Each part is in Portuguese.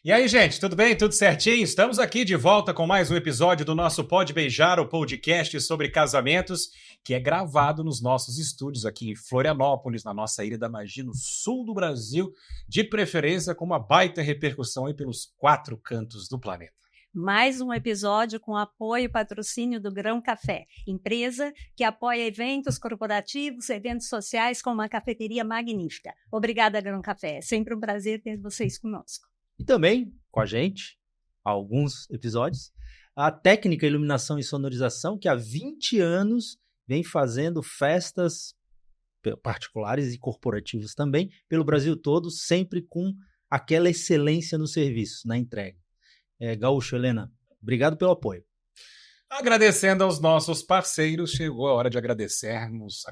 E aí, gente, tudo bem? Tudo certinho? Estamos aqui de volta com mais um episódio do nosso Pode Beijar, o podcast sobre casamentos, que é gravado nos nossos estúdios aqui em Florianópolis, na nossa Ilha da Magia, no sul do Brasil, de preferência com uma baita repercussão aí pelos 4 cantos do planeta. Mais um episódio com apoio e patrocínio do Grão Café, empresa que apoia eventos corporativos, eventos sociais com uma cafeteria magnífica. Obrigada, Grão Café. É sempre um prazer ter vocês conosco. E também, com a gente, há alguns episódios, a Técnica Iluminação e Sonorização, que há 20 anos vem fazendo festas particulares e corporativas também, pelo Brasil todo, sempre com aquela excelência no serviço, na entrega. Gaúcho, Helena, obrigado pelo apoio. Agradecendo aos nossos parceiros, chegou a hora de agradecermos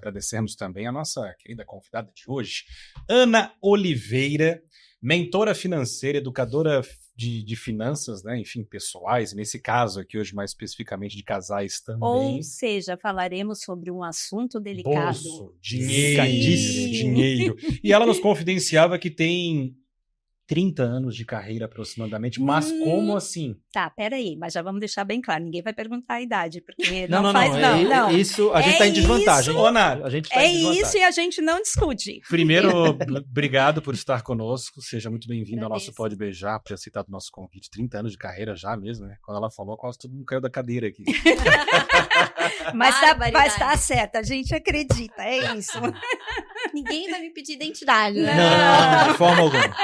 também a nossa querida convidada de hoje, Ana Oliveira, mentora financeira, educadora de finanças, né? Enfim, pessoais, nesse caso aqui hoje mais especificamente de casais também. Ou seja, falaremos sobre um assunto delicado. Bolso, dinheiro. E ela nos confidenciava que tem 30 anos de carreira aproximadamente, mas como assim? Tá, peraí, mas já vamos deixar bem claro, ninguém vai perguntar a idade, porque Não. não. Isso, a gente tá em desvantagem. Ana, A gente tá em desvantagem. Isso e a gente não discute. Primeiro, obrigado por estar conosco, seja muito bem-vindo ao nosso Pode Beijar, por ter aceitado o nosso convite, 30 anos de carreira já mesmo, né? Quando ela falou, quase todo mundo caiu da cadeira aqui. Mas tá certo, a gente acredita, é isso. Ninguém vai me pedir identidade, né? Não, de forma alguma.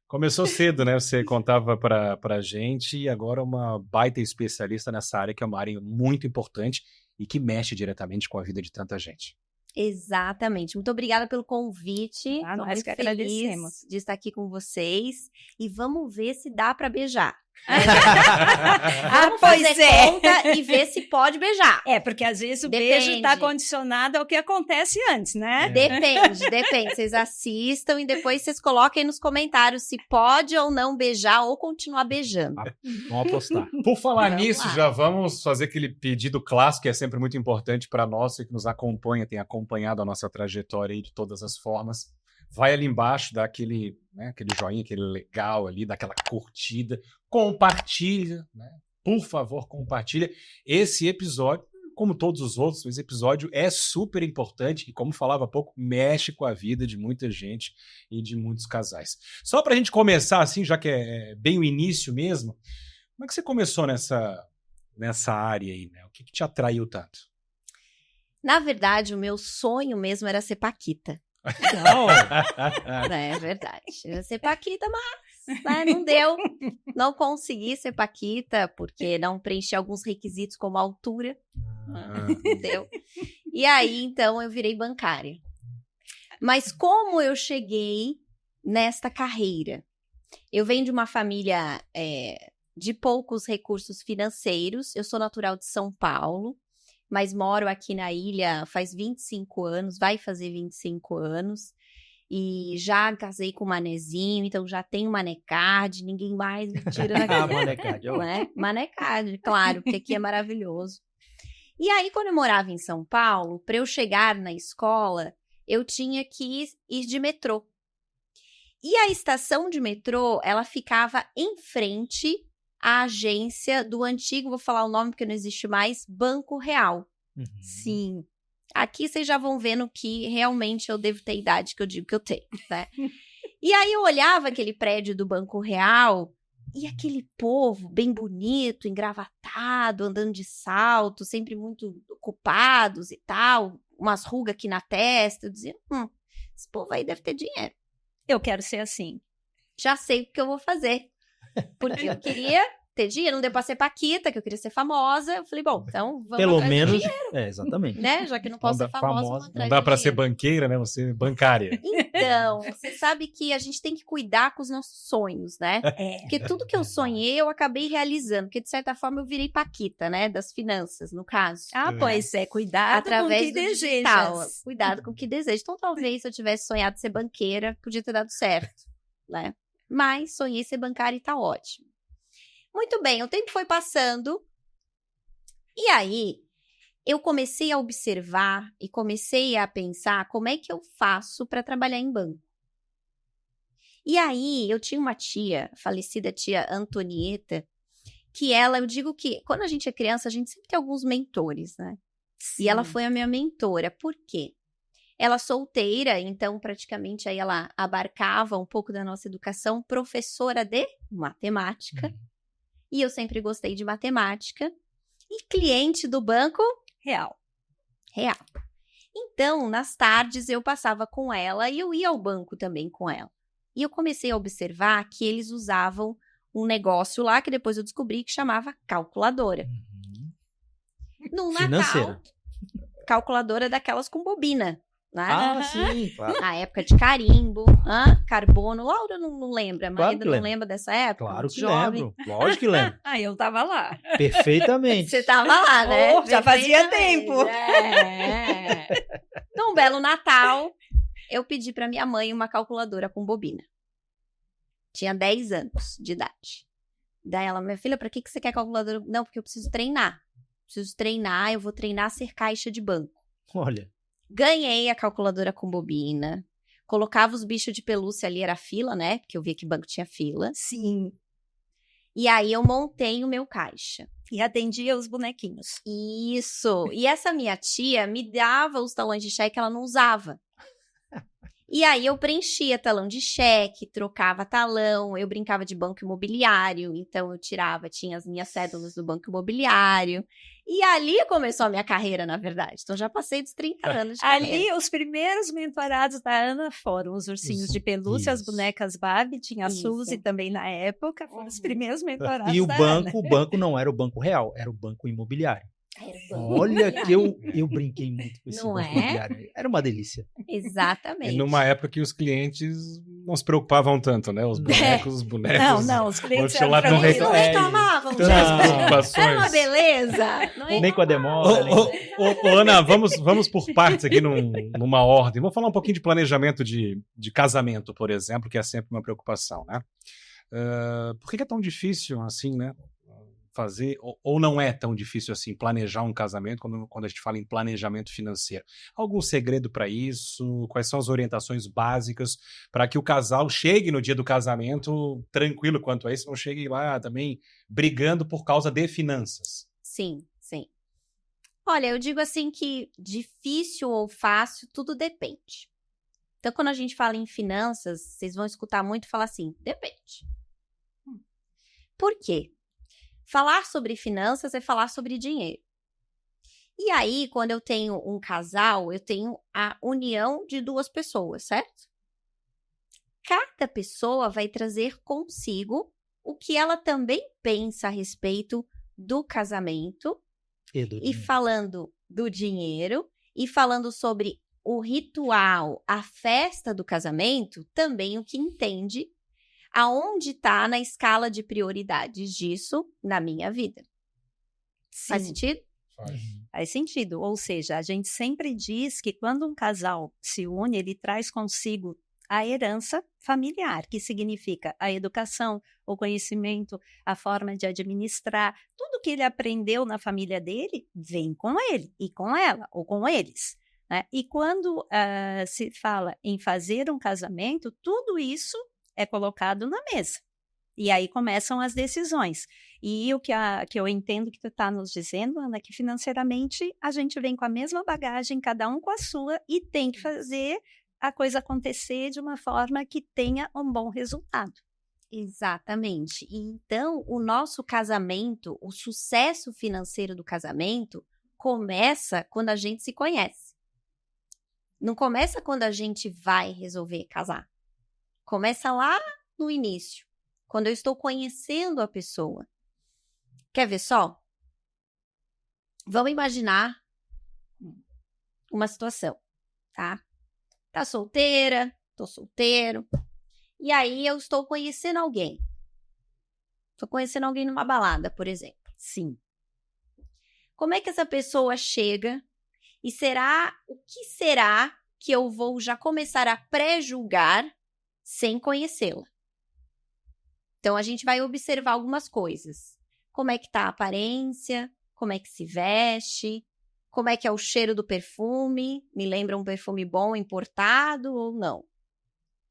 Começou cedo, né? Você contava pra gente e agora uma baita especialista nessa área, que é uma área muito importante e que mexe diretamente com a vida de tanta gente. Exatamente. Muito obrigada pelo convite. Nós muito que feliz agradecemos. de estar aqui com vocês. E vamos ver se dá para beijar. Vamos pois fazer é. conta e ver se pode beijar. Porque às vezes o Depende. beijo está condicionado ao que acontece antes, né? Depende. Vocês assistam e depois vocês coloquem nos comentários se pode ou não beijar ou continuar beijando. Vamos apostar. Por falar Vamos nisso, lá. já vamos fazer aquele pedido clássico, que é sempre muito importante para nós e que nos acompanha, tem acompanhado a nossa trajetória aí de todas as formas. Vai ali embaixo, dá aquele joinha, aquele legal ali, dá aquela curtida, compartilha, né? Por favor, compartilha esse episódio, como todos os outros. Esse episódio é super importante e, como falava há pouco, mexe com a vida de muita gente e de muitos casais. Só para a gente começar assim, já que é bem o início mesmo, como é que você começou nessa área aí, né? O que te atraiu tanto? Na verdade, o meu sonho mesmo era ser paquita. Não. É verdade. Eu ia ser paquita, mas não deu. Não consegui ser paquita, porque não preenchi alguns requisitos como a altura. Não deu. E aí, então, eu virei bancária. Mas como eu cheguei nesta carreira? Eu venho de uma família de poucos recursos financeiros. Eu sou natural de São Paulo, mas moro aqui na ilha faz 25 anos, vai fazer 25 anos, e já casei com o manezinho, então já tenho manecard, ninguém mais me tira daqui. Manecard, Não é? Manecard, claro, porque aqui é maravilhoso. E aí, quando eu morava em São Paulo, para eu chegar na escola, eu tinha que ir de metrô. E a estação de metrô, ela ficava em frente a agência do antigo, vou falar o nome porque não existe mais, Banco Real. Sim. Aqui vocês já vão vendo que realmente eu devo ter a idade que eu digo que eu tenho, né? E aí eu olhava aquele prédio do Banco Real e aquele povo bem bonito, engravatado, andando de salto, sempre muito ocupados e tal, umas rugas aqui na testa. Eu dizia, esse povo aí deve ter dinheiro. Eu quero ser assim. Já sei o que eu vou fazer. Porque eu queria ter dinheiro, não deu pra ser paquita, que eu queria ser famosa. Eu falei, bom, então vamos Pelo atrás menos, de dinheiro, exatamente. né? Já que não posso ser famosa, vamos atrás Não dá de para ser dinheiro. banqueira, né? Você é bancária. Então, você sabe que a gente tem que cuidar com os nossos sonhos, né? Porque tudo que eu sonhei, eu acabei realizando. Porque, de certa forma, eu virei paquita, né? Das finanças, no caso. Pois é, cuidado Através com o que do digital. desejas. Cuidado com o que deseja. Então, talvez, se eu tivesse sonhado ser banqueira, podia ter dado certo, né? Mas sonhei ser bancária e tá ótimo. Muito bem, o tempo foi passando. E aí, eu comecei a observar e comecei a pensar como é que eu faço para trabalhar em banco. E aí, eu tinha uma tia, falecida tia Antonieta, que ela, eu digo que quando a gente é criança, a gente sempre tem alguns mentores, né? Sim. E ela foi a minha mentora. Por quê? Ela solteira, então praticamente aí ela abarcava um pouco da nossa educação, professora de matemática. E eu sempre gostei de matemática. E cliente do Banco Real. Real. Então, nas tardes eu passava com ela e eu ia ao banco também com ela. E eu comecei a observar que eles usavam um negócio lá que depois eu descobri que chamava calculadora. No Natal, Financeira. calculadora daquelas com bobina, né? Ah, sim, claro. Na época de carimbo, carbono. Laura não lembra, Claro Maída que não lembro. lembra dessa época? Claro Muito que jovem. lembro. Lógico que lembro. Eu tava lá. Perfeitamente. Você tava lá, né? Oh, já fazia Perfeitamente. tempo. Num belo Natal, eu pedi pra minha mãe uma calculadora com bobina. Tinha 10 anos de idade. Daí ela, minha filha, pra que você quer calculadora? Não, porque eu preciso treinar. Eu vou treinar a ser caixa de banco. Olha. Ganhei a calculadora com bobina. Colocava os bichos de pelúcia ali, era fila, né? Porque eu via que banco tinha fila. Sim. E aí eu montei o meu caixa. E atendia os bonequinhos. Isso. E essa minha tia me dava os talões de cheque que ela não usava. E aí eu preenchia talão de cheque, trocava talão, eu brincava de banco imobiliário, então eu tinha as minhas cédulas do banco imobiliário. E ali começou a minha carreira, na verdade. Então já passei dos 30 anos de carreira. Ali, os primeiros mentorados da Ana foram os ursinhos de pelúcia, as Isso. bonecas Barbie, tinha a Isso. Suzy também na época, foram os primeiros mentorados E o da banco, Ana. o banco não era o Banco Real, era o Banco Imobiliário. Era o banco Olha que imobiliário. eu brinquei muito com esse Não Banco é? Imobiliário. Era uma delícia. Exatamente. E numa época que os clientes não se preocupavam tanto, né? Os bonecos, os bonecos. Não, os clientes Outro lado não Eles não reclama. reclamavam, Tantas gente. preocupações. Era uma beleza. Não Nem com a demora. nem- Ô, Ana, vamos por partes aqui numa ordem. Vamos falar um pouquinho de planejamento de casamento, por exemplo, que é sempre uma preocupação, né? Por que é tão difícil assim, né? Fazer, ou não é tão difícil assim planejar um casamento quando a gente fala em planejamento financeiro? Algum segredo para isso? Quais são as orientações básicas para que o casal chegue no dia do casamento tranquilo quanto a isso, não chegue lá também brigando por causa de finanças? Sim, sim. Olha, eu digo assim que difícil ou fácil, tudo depende. Então, quando a gente fala em finanças, vocês vão escutar muito falar assim, depende. Por quê? Falar sobre finanças é falar sobre dinheiro. E aí, quando eu tenho um casal, eu tenho a união de duas pessoas, certo? Cada pessoa vai trazer consigo o que ela também pensa a respeito do casamento e falando do dinheiro e falando sobre o ritual, a festa do casamento, também o que entende aonde está na escala de prioridades disso na minha vida. Faz Sim. sentido? Faz sentido. Ou seja, a gente sempre diz que quando um casal se une, ele traz consigo a herança familiar, que significa a educação, o conhecimento, a forma de administrar. Tudo que ele aprendeu na família dele vem com ele e com ela, ou com eles. Né? E quando se fala em fazer um casamento, tudo isso é colocado na mesa. E aí começam as decisões. E o que eu entendo que tu está nos dizendo, Ana, que financeiramente a gente vem com a mesma bagagem, cada um com a sua, e tem que fazer a coisa acontecer de uma forma que tenha um bom resultado. Exatamente. E então, o nosso casamento, o sucesso financeiro do casamento, começa quando a gente se conhece. Não começa quando a gente vai resolver casar. Começa lá no início, quando eu estou conhecendo a pessoa. Quer ver só? Vamos imaginar uma situação, tá? Tá solteira, tô solteiro. E aí eu estou conhecendo alguém. Tô conhecendo alguém numa balada, por exemplo. Sim. Como é que essa pessoa chega? E o que será que eu vou já começar a pré-julgar sem conhecê-la? Então, a gente vai observar algumas coisas. Como é que tá a aparência? Como é que se veste? Como é que é o cheiro do perfume? Me lembra um perfume bom, importado ou não?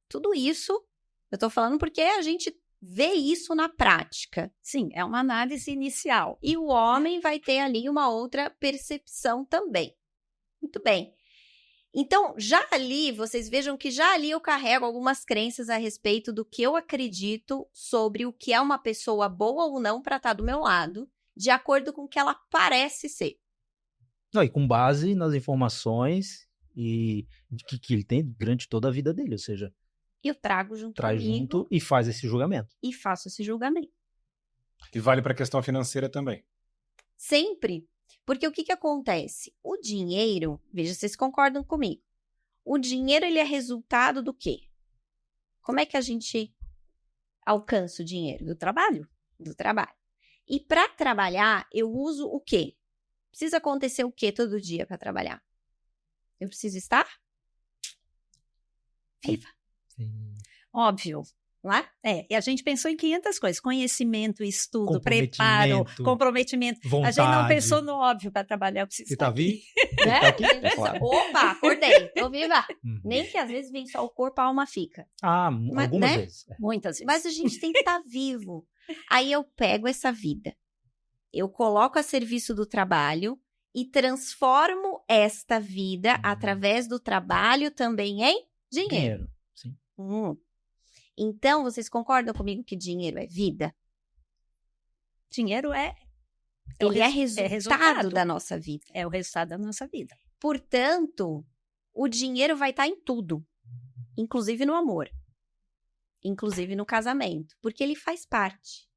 Tudo isso Eu tô falando porque a gente vê isso na prática. Sim, é uma análise inicial. E o homem vai ter ali uma outra percepção também. Muito bem. Então, já ali, vocês vejam que já ali eu carrego algumas crenças a respeito do que eu acredito sobre o que é uma pessoa boa ou não para estar do meu lado, de acordo com o que ela parece ser. Não, e com base nas informações que ele tem durante toda a vida dele, ou seja, Eu trago junto traz comigo junto e faz esse julgamento. e faço esse julgamento. E vale para a questão financeira também. Sempre. Porque o que acontece? O dinheiro, veja se vocês concordam comigo, o dinheiro ele é resultado do quê? Como é que a gente alcança o dinheiro? Do trabalho. Do trabalho. E para trabalhar, eu uso o quê? Precisa acontecer o quê todo dia para trabalhar? Eu preciso estar viva, Óbvio. não é? E a gente pensou em 500 coisas. Conhecimento, estudo, preparo, comprometimento. Vontade. A gente não pensou no óbvio para trabalhar. Eu preciso Você estar tá aqui. vivo? Né? Tá aqui? É claro. Opa, acordei, tô viva. Uhum. Nem que às vezes vem só o corpo, a alma fica. Algumas né? vezes. Muitas vezes. Mas a gente tem que estar vivo. Aí eu pego essa vida, eu coloco a serviço do trabalho e transformo esta vida através do trabalho também em dinheiro. Sim. Então, vocês concordam comigo que dinheiro é vida? Dinheiro Ele é resultado da nossa vida. É o resultado da nossa vida. Portanto, o dinheiro vai estar em tudo, inclusive no amor, inclusive no casamento, porque ele faz parte.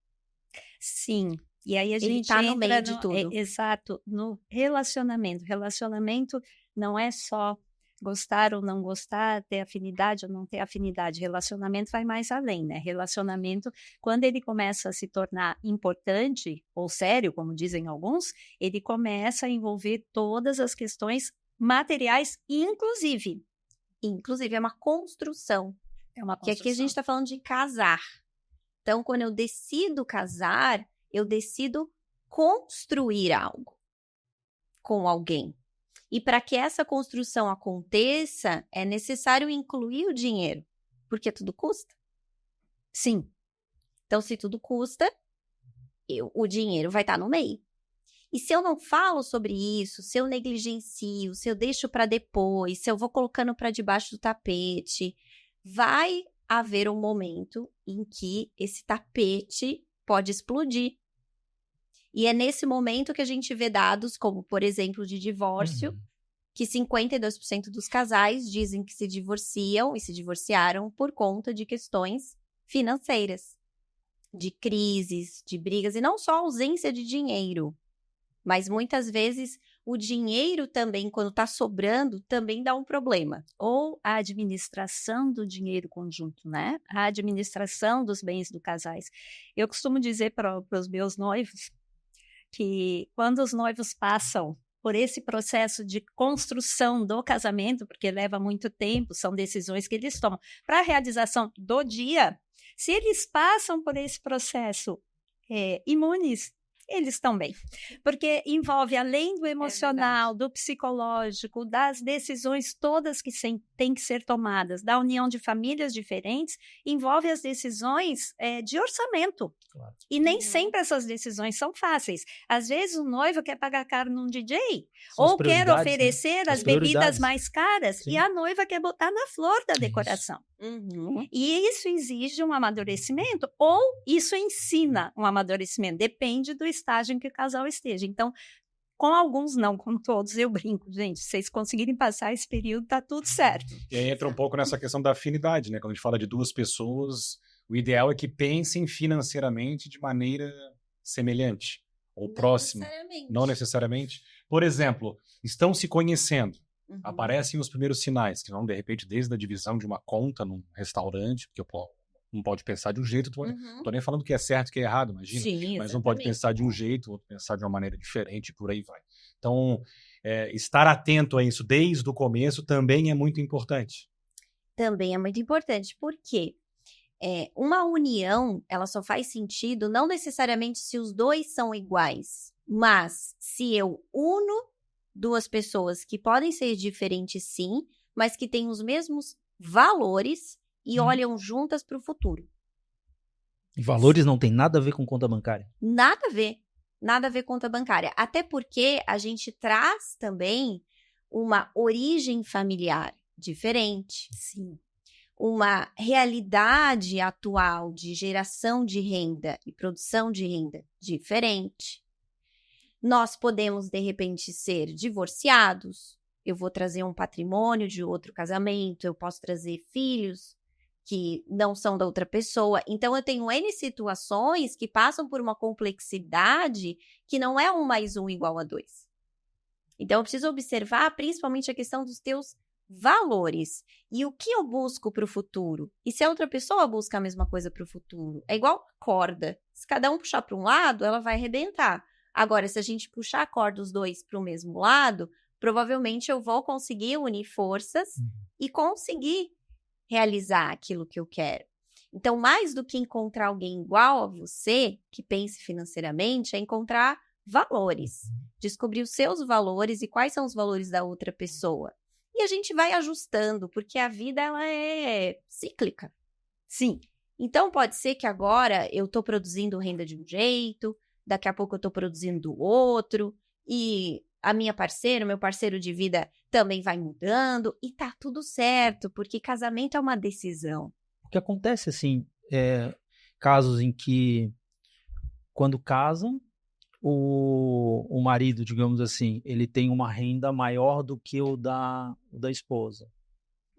Sim. E aí a Ele gente tá no entra meio de tudo. Exato, no relacionamento. Relacionamento não é só gostar ou não gostar, ter afinidade ou não ter afinidade. Relacionamento vai mais além, né? Relacionamento, quando ele começa a se tornar importante ou sério, como dizem alguns, ele começa a envolver todas as questões materiais, inclusive. Inclusive, é uma construção. É uma Que aqui a gente está falando de casar. Então, quando eu decido casar, eu decido construir algo com alguém. E para que essa construção aconteça, é necessário incluir o dinheiro, porque tudo custa. Sim. Então, se tudo custa, o dinheiro vai estar no meio. E se eu não falo sobre isso, se eu negligencio, se eu deixo para depois, se eu vou colocando para debaixo do tapete, vai haver um momento em que esse tapete pode explodir. E é nesse momento que a gente vê dados como, por exemplo, de divórcio, que 52% dos casais dizem que se divorciam e se divorciaram por conta de questões financeiras, de crises, de brigas, e não só ausência de dinheiro, mas muitas vezes o dinheiro também, quando está sobrando, também dá um problema. Ou a administração do dinheiro conjunto, né? A administração dos bens do casais. Eu costumo dizer para os meus noivos que quando os noivos passam por esse processo de construção do casamento, porque leva muito tempo, são decisões que eles tomam, para a realização do dia, se eles passam por esse processo imunes, eles estão bem, porque envolve, além do emocional, do psicológico, das decisões todas que têm que ser tomadas, da união de famílias diferentes, envolve as decisões de orçamento. Claro. E nem sempre essas decisões são fáceis. Às vezes o noivo quer pagar caro num DJ, ou quer oferecer as bebidas mais caras, Sim. e a noiva quer botar na flor da decoração. E isso exige um amadurecimento, ou isso ensina um amadurecimento, depende do estágio em que o casal esteja. Então, com alguns não, com todos, eu brinco, gente, se vocês conseguirem passar esse período, tá tudo certo. E aí entra um pouco nessa questão da afinidade, né? Quando a gente fala de duas pessoas, o ideal é que pensem financeiramente de maneira semelhante ou próxima. Não necessariamente. Por exemplo, estão se conhecendo. Aparecem os primeiros sinais, que vão, de repente, desde a divisão de uma conta num restaurante, porque um pode pensar de um jeito, tô nem falando que é certo e que é errado, imagina. Sim, mas um pode pensar de um jeito, outro pensar de uma maneira diferente, e por aí vai. Então, estar atento a isso desde o começo também é muito importante. Também é muito importante, porque uma união, ela só faz sentido não necessariamente se os dois são iguais, mas se eu uno duas pessoas que podem ser diferentes sim, mas que têm os mesmos valores e olham juntas para o futuro. Valores não tem nada a ver com conta bancária. Nada a ver. Nada a ver com conta bancária. Até porque a gente traz também uma origem familiar diferente. Sim. Uma realidade atual de geração de renda e produção de renda diferente. Nós podemos, de repente, ser divorciados. Eu vou trazer um patrimônio de outro casamento. Eu posso trazer filhos que não são da outra pessoa. Então, eu tenho N situações que passam por uma complexidade que não é 1 mais 1 igual a 2. Então, eu preciso observar principalmente a questão dos teus valores. E o que eu busco para o futuro? E se a outra pessoa busca a mesma coisa para o futuro? É igual corda. Se cada um puxar para um lado, ela vai arrebentar. Agora, se a gente puxar a corda os dois para o mesmo lado, provavelmente eu vou conseguir unir forças e conseguir realizar aquilo que eu quero. Então, mais do que encontrar alguém igual a você, que pense financeiramente, é encontrar valores. Descobrir os seus valores e quais são os valores da outra pessoa. E a gente vai ajustando, porque a vida ela é cíclica. Sim. Então, pode ser que agora eu estou produzindo renda de um jeito, daqui a pouco eu estou produzindo do outro, e a minha parceira, meu parceiro de vida também vai mudando, e tá tudo certo, porque casamento é uma decisão. O que acontece, assim, casos em que, quando casam, o marido, digamos assim, ele tem uma renda maior do que o da esposa.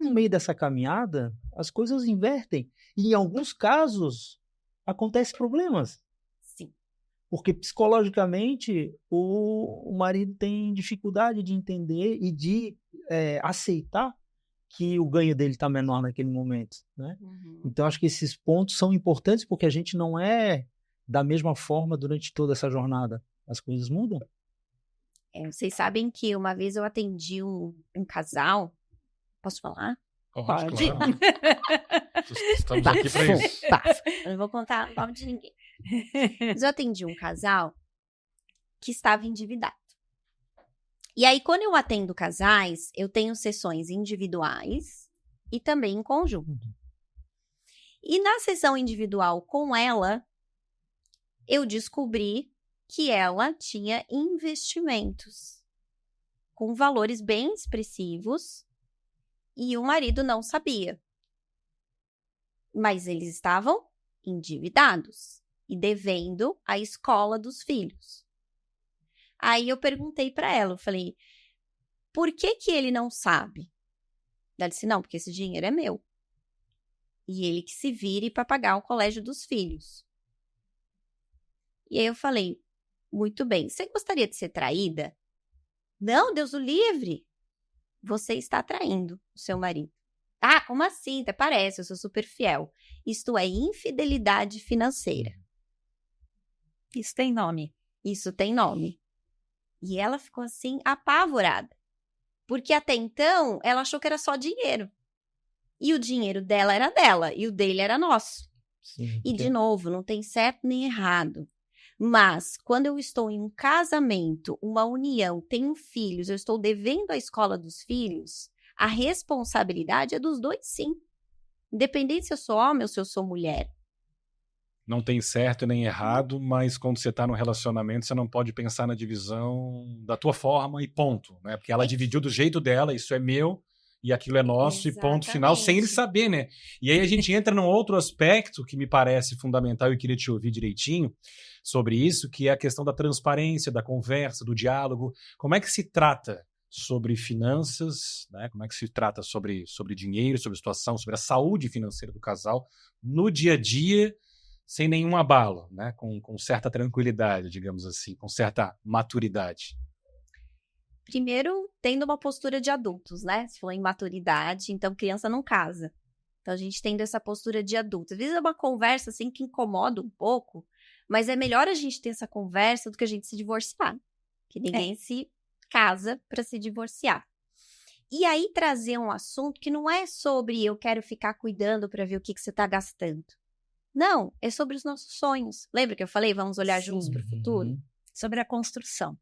No meio dessa caminhada, as coisas invertem. E, em alguns casos, acontecem problemas. Sim. Porque, psicologicamente, o marido tem dificuldade de entender e de aceitar que o ganho dele está menor naquele momento, né? Então, acho que esses pontos são importantes porque a gente não é da mesma forma durante toda essa jornada. As coisas mudam. Vocês sabem que uma vez eu atendi um casal. Posso falar? Pode. Claro. Estamos aqui para isso. Eu não vou contar o nome de ninguém. Mas eu atendi um casal que estava endividado. E aí, quando eu atendo casais, eu tenho sessões individuais e também em conjunto. E na sessão individual com ela, eu descobri que ela tinha investimentos com valores bem expressivos e o marido não sabia. Mas eles estavam endividados e devendo a escola dos filhos. Aí eu perguntei para ela, eu falei, por que ele não sabe? Ela disse, não, porque esse dinheiro é meu. E ele que se vire para pagar o colégio dos filhos. E aí eu falei, muito bem, você gostaria de ser traída? Não, Deus o livre. Você está traindo o seu marido. Ah, como assim? Até parece, eu sou super fiel. Isto é infidelidade financeira. Isso tem nome. Isso tem nome. E ela ficou assim, apavorada. Porque até então, ela achou que era só dinheiro. E o dinheiro dela era dela, e o dele era nosso. Sim, e, de novo, não tem certo nem errado. Mas, quando eu estou em um casamento, uma união, tenho filhos, eu estou devendo a escola dos filhos, a responsabilidade é dos dois, sim. Independente se eu sou homem ou se eu sou mulher. Não tem certo nem errado, mas quando você está no relacionamento, você não pode pensar na divisão da tua forma e ponto, né? Porque ela dividiu do jeito dela, isso é meu e aquilo é nosso. Exatamente. E ponto final, sem ele saber, né? E aí a gente entra num outro aspecto que me parece fundamental e eu queria te ouvir direitinho sobre isso, que é a questão da transparência, da conversa, do diálogo. Como é que se trata sobre finanças, né? Como é que se trata sobre dinheiro, sobre situação, sobre a saúde financeira do casal no dia a dia, sem nenhum abalo, né? Com certa tranquilidade, digamos assim, com certa maturidade. Primeiro, tendo uma postura de adultos, né? Se falou em maturidade, então criança não casa. Então, a gente tendo essa postura de adulto. Às vezes é uma conversa, assim, que incomoda um pouco, mas é melhor a gente ter essa conversa do que a gente se divorciar. Que ninguém se casa para se divorciar. E aí, trazer um assunto que não é sobre eu quero ficar cuidando para ver o que você está gastando. Não, é sobre os nossos sonhos. Lembra que eu falei, vamos olhar juntos para o futuro? Sobre a construção.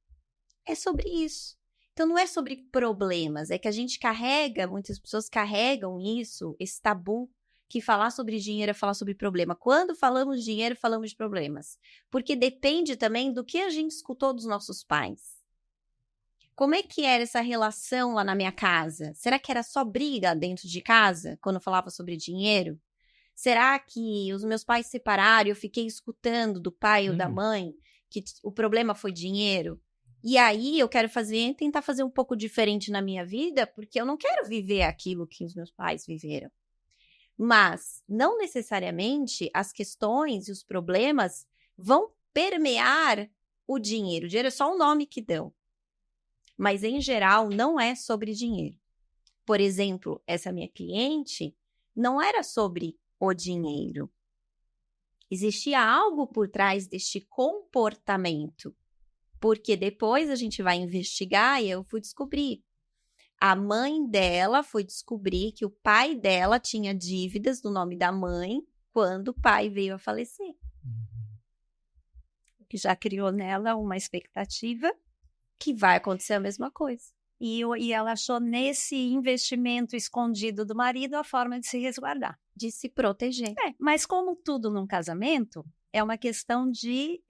É sobre isso. Então, não é sobre problemas, é que a gente carrega, muitas pessoas carregam isso, esse tabu, que falar sobre dinheiro é falar sobre problema. Quando falamos de dinheiro, falamos de problemas. Porque depende também do que a gente escutou dos nossos pais. Como é que era essa relação lá na minha casa? Será que era só briga dentro de casa, quando eu falava sobre dinheiro? Será que os meus pais se separaram e eu fiquei escutando do pai ou da mãe que o problema foi dinheiro? E aí eu quero tentar fazer um pouco diferente na minha vida, porque eu não quero viver aquilo que os meus pais viveram. Mas, não necessariamente, as questões e os problemas vão permear o dinheiro. O dinheiro é só um nome que dão. Mas, em geral, não é sobre dinheiro. Por exemplo, essa minha cliente não era sobre o dinheiro. Existia algo por trás deste comportamento. Porque depois a gente vai investigar e eu fui descobrir. A mãe dela foi descobrir que o pai dela tinha dívidas no nome da mãe quando o pai veio a falecer. Que já criou nela uma expectativa. Que vai acontecer a mesma coisa. E ela achou nesse investimento escondido do marido a forma de se resguardar. De se proteger. Mas como tudo num casamento, é uma questão de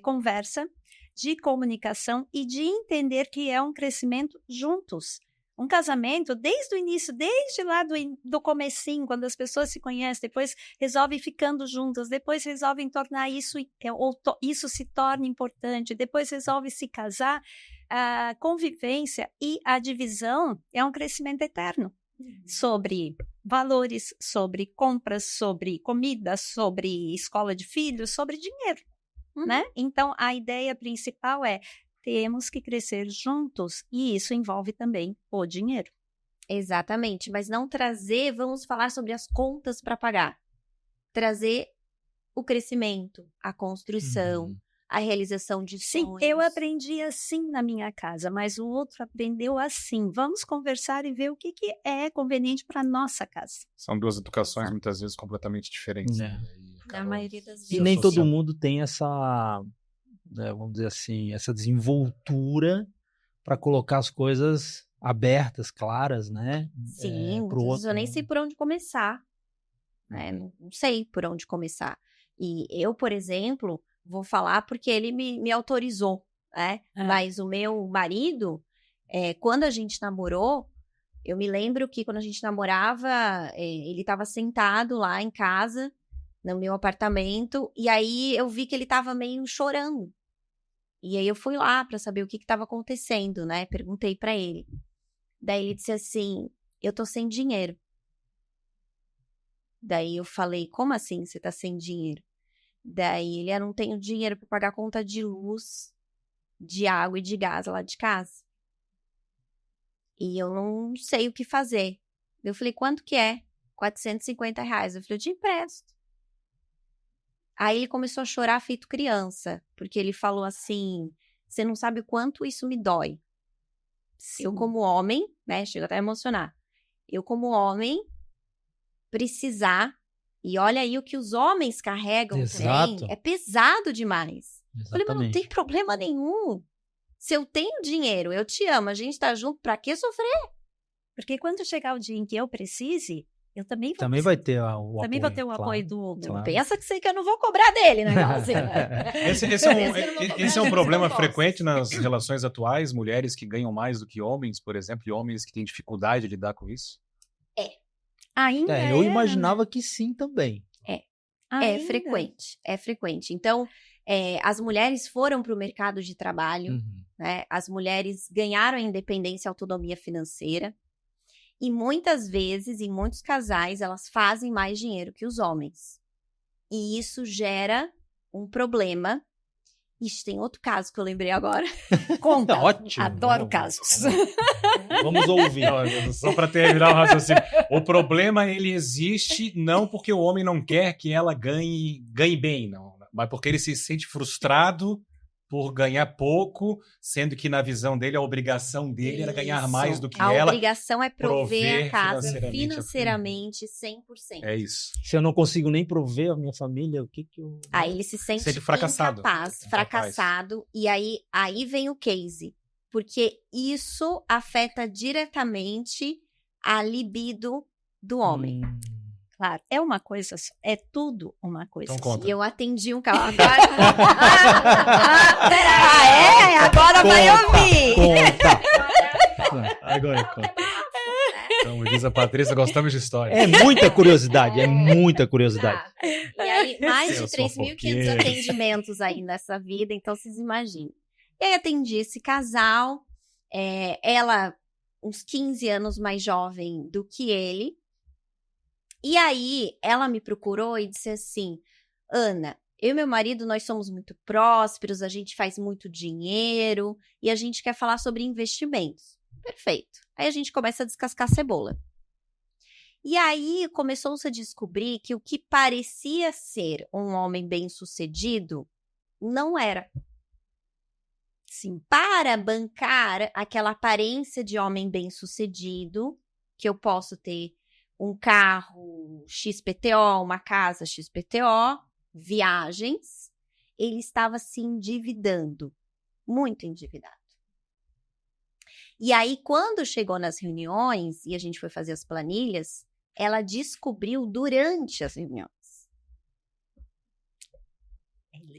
conversa, de comunicação e de entender que é um crescimento juntos. Um casamento, desde o início, desde lá do comecinho, quando as pessoas se conhecem, depois resolvem ficando juntas, depois resolvem tornar isso, isso se torna importante, depois resolvem se casar, a convivência e a divisão é um crescimento eterno. Sobre valores, sobre compras, sobre comida, sobre escola de filhos, sobre dinheiro, né? Então, a ideia principal é temos que crescer juntos e isso envolve também o dinheiro. Exatamente, mas não trazer, vamos falar sobre as contas para pagar. Trazer o crescimento, a construção, a realização de sonhos. Sim, eu aprendi assim na minha casa, mas o outro aprendeu assim. Vamos conversar e ver o que é conveniente para nossa casa. São duas educações muitas vezes completamente diferentes. Né? Na maioria das vezes. E nem todo mundo tem essa, vamos dizer assim, essa desenvoltura para colocar as coisas abertas, claras, né? Sim, eu nem sei por onde começar. Né? Não sei por onde começar. E eu, por exemplo, vou falar porque ele me autorizou, né? Mas o meu marido, quando a gente namorou, eu me lembro que quando a gente namorava, ele estava sentado lá em casa, no meu apartamento, e aí eu vi que ele estava meio chorando. E aí eu fui lá para saber o que estava acontecendo, né? Perguntei para ele. Daí ele disse assim, eu tô sem dinheiro. Daí eu falei, como assim você tá sem dinheiro? Daí ele, eu não tenho dinheiro para pagar conta de luz, de água e de gás lá de casa. E eu não sei o que fazer. Eu falei, quanto que é? R$450. Eu falei, eu te empresto. Aí ele começou a chorar feito criança, porque ele falou assim, você não sabe o quanto isso me dói. Sim. Eu como homem, né, chego até a emocionar. Eu como homem, precisar, e olha aí o que os homens carregam também, é pesado demais. Eu falei, mas não tem problema nenhum. Se eu tenho dinheiro, eu te amo, a gente tá junto, pra que sofrer? Porque quando chegar o dia em que eu precise, eu também vou também vai ter o apoio. Também vou ter o apoio do outro. Claro. Pensa que eu não vou cobrar dele, né? Esse é um problema frequente nas relações atuais, mulheres que ganham mais do que homens, por exemplo, e homens que têm dificuldade de lidar com isso? Ainda eu imaginava que sim também. É frequente. Então, as mulheres foram para o mercado de trabalho, né? As mulheres ganharam a independência e a autonomia financeira. E muitas vezes, em muitos casais, elas fazem mais dinheiro que os homens. E isso gera um problema. Ixi, tem outro caso que eu lembrei agora. Conta. Ótimo. Adoro casos. Vamos ouvir. Só para terminar o raciocínio. O problema, ele existe não porque o homem não quer que ela ganhe bem, não. Mas porque ele se sente frustrado por ganhar pouco, sendo que na visão dele, a obrigação dele era ganhar mais do que ela. A obrigação é prover a casa financeiramente 100%. É isso. Se eu não consigo nem prover a minha família, o que eu... Aí ele se sente fracassado. Incapaz, fracassado. E aí vem o case. Porque isso afeta diretamente a libido do homem. claro. É uma coisa só. É tudo uma coisa Então só. conta. E eu atendi um carro. Agora vai ouvir. Conta. Agora conta. Então, diz a Patrícia, gostamos de história. É muita curiosidade, é muita curiosidade. E aí, mais Eu de sou 3.500 fofoqueira. atendimentos aí nessa vida, então vocês imaginem. E aí atendi esse casal, ela uns 15 anos mais jovem do que ele. E aí ela me procurou e disse assim, Ana, eu e meu marido, nós somos muito prósperos, a gente faz muito dinheiro e a gente quer falar sobre investimentos. Perfeito. Aí a gente começa a descascar a cebola. E aí começou-se a descobrir que o que parecia ser um homem bem-sucedido não era. Sim, para bancar aquela aparência de homem bem-sucedido, que eu posso ter um carro XPTO, uma casa XPTO, viagens, ele estava se endividando, muito endividado. E aí, quando chegou nas reuniões e a gente foi fazer as planilhas, ela descobriu durante as reuniões.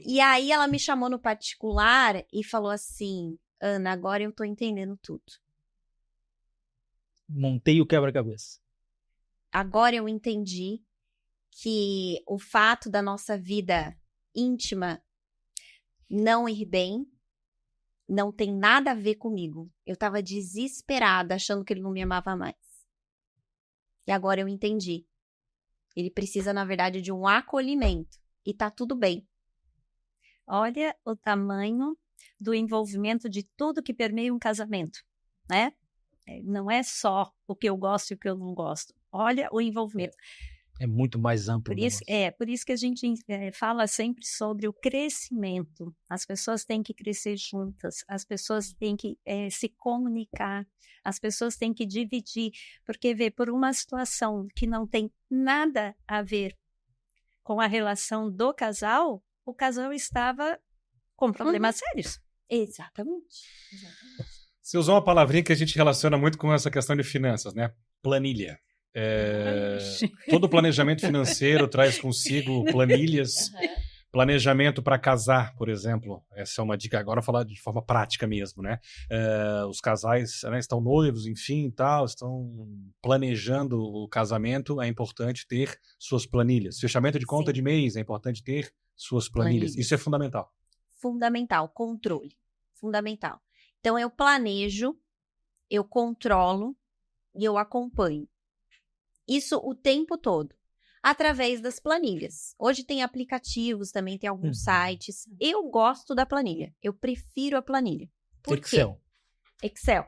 E aí, ela me chamou no particular e falou assim, Ana, agora eu tô entendendo tudo. Montei o quebra-cabeça. Agora eu entendi que o fato da nossa vida íntima não ir bem não tem nada a ver comigo. Eu estava desesperada, achando que ele não me amava mais. E agora eu entendi. Ele precisa, na verdade, de um acolhimento. E tá tudo bem. Olha o tamanho do envolvimento de tudo que permeia um casamento, né? Não é só o que eu gosto e o que eu não gosto. Olha o envolvimento. É muito mais amplo. Por isso que a gente fala sempre sobre o crescimento. As pessoas têm que crescer juntas, as pessoas têm que se comunicar, as pessoas têm que dividir, porque por uma situação que não tem nada a ver com a relação do casal, o casal estava com problemas sérios. Exatamente. Você usou uma palavrinha que a gente relaciona muito com essa questão de finanças, né? Planilha. Todo planejamento financeiro traz consigo planilhas. Planejamento para casar, por exemplo. Essa é uma dica. Agora falar de forma prática mesmo, né? Os casais, né, estão noivos, enfim, tal, estão planejando o casamento. É importante ter suas planilhas. Fechamento de conta de mês, é importante ter suas planilhas. Isso é fundamental. Fundamental. Controle. Fundamental. Então, eu planejo, eu controlo e eu acompanho. Isso o tempo todo, através das planilhas. Hoje tem aplicativos, também tem alguns sites. Eu gosto da planilha, eu prefiro a planilha. Por Excel. quê? Excel.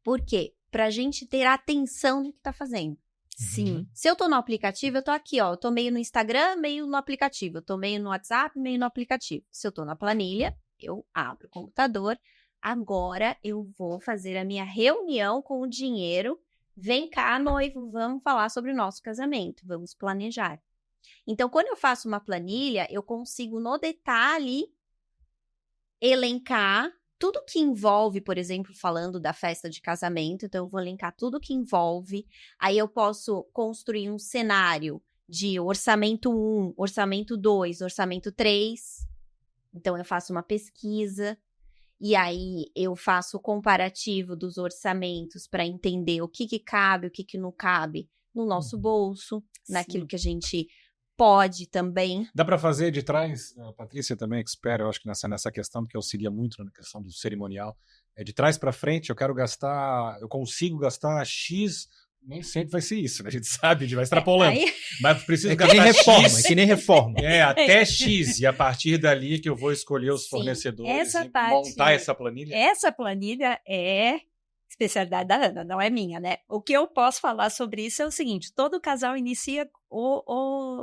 Por quê? Pra gente ter atenção no que tá fazendo. Sim. Se eu tô no aplicativo, eu tô aqui, ó. Eu tô meio no Instagram, meio no aplicativo. Eu tô meio no WhatsApp, meio no aplicativo. Se eu tô na planilha, eu abro o computador. Agora eu vou fazer a minha reunião com o dinheiro. Vem cá, noivo, vamos falar sobre o nosso casamento, vamos planejar. Então, quando eu faço uma planilha, eu consigo, no detalhe, elencar tudo que envolve, por exemplo, falando da festa de casamento. Então, eu vou elencar tudo que envolve. Aí, eu posso construir um cenário de orçamento 1, orçamento 2, orçamento 3. Então, eu faço uma pesquisa. E aí, eu faço o comparativo dos orçamentos para entender o que cabe, o que não cabe no nosso bolso, naquilo que a gente pode também. Dá para fazer de trás, a Patrícia também é expert, eu acho que nessa questão, porque auxilia muito na questão do cerimonial. De trás para frente, eu consigo gastar X, nem sempre vai ser isso, né? A gente sabe, vai extrapolando. Mas preciso gastar X. É que nem reforma. Até X, e a partir dali que eu vou escolher os fornecedores montar essa planilha. Essa planilha é especialidade da Ana, não é minha, né? O que eu posso falar sobre isso é o seguinte, todo casal inicia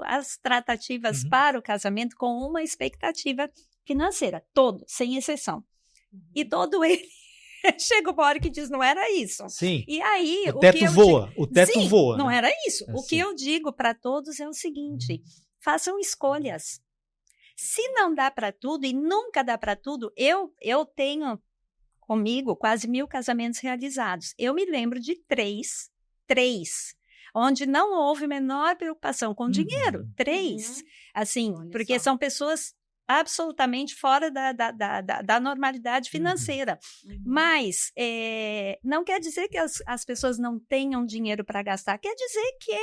as tratativas para o casamento com uma expectativa financeira, todo, sem exceção. E todo ele chega uma hora que diz, não era isso. Sim. E aí, o teto voa. O teto voa. Não né? era isso. É o que eu digo para todos é o seguinte, façam escolhas. Se não dá para tudo, e nunca dá para tudo, eu tenho comigo quase 1000 casamentos realizados. Eu me lembro de três. onde não houve menor preocupação com dinheiro. 3, assim, Olha porque só. são pessoas absolutamente fora da normalidade financeira. Mas não quer dizer que as pessoas não tenham dinheiro para gastar, quer dizer que